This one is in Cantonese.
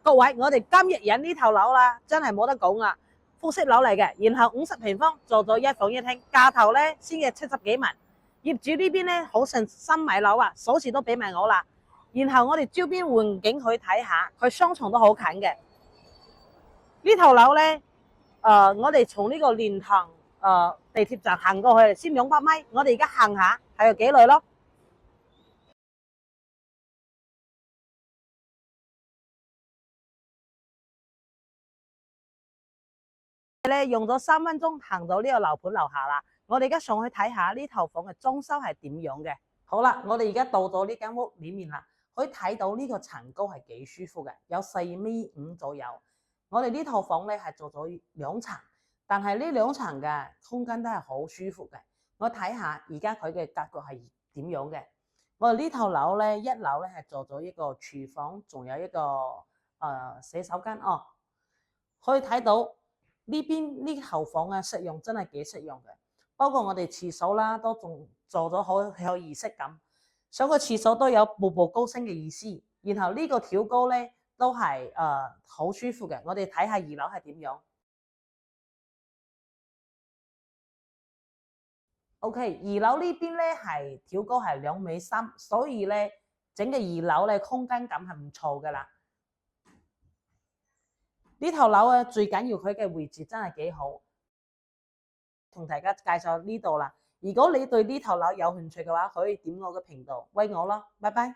各位，我哋今日影呢套樓啦，真係冇得講啊！複式樓嚟嘅，然後50平方，做咗1房1廳，價頭咧先嘅70幾萬。業主呢邊咧好信心買樓啊，鎖匙都俾埋我啦。然後我哋招邊環境去睇下，佢商場都好近嘅。呢套樓咧，我哋從呢個蓮塘地鐵站行過去先200米，我哋而家行下睇有幾耐咯。咧用咗3分鐘行到呢個樓盤樓下啦，我哋而家上去睇下呢套房嘅裝修係點樣嘅。好啦，我哋而家到咗呢間屋裏面啦，可以睇到呢個層高係幾舒服嘅，有4.5米左右。我哋呢套房咧係做咗2層，但係呢2層嘅空間都係好舒服嘅。我睇下而家佢嘅格局係點樣嘅。我哋呢套樓咧，1樓咧係做咗一個廚房，仲有一個洗手間哦，可以睇到。呢邊呢後房啊，實用真係幾實用嘅。包括我哋廁所啦，都仲做咗好有儀式感。上個廁所都有步步高升嘅意思。然後呢個挑高咧都係好舒服嘅。我哋睇下2樓係點樣。OK， 2樓呢邊咧係挑高係2.3米，所以咧整個2樓咧空間感係唔錯噶啦。呢套樓啊，最緊要佢嘅位置真係幾好，同大家介紹呢度啦。如果你對呢套樓有興趣嘅話，可以點我嘅頻道，威我咯，拜拜。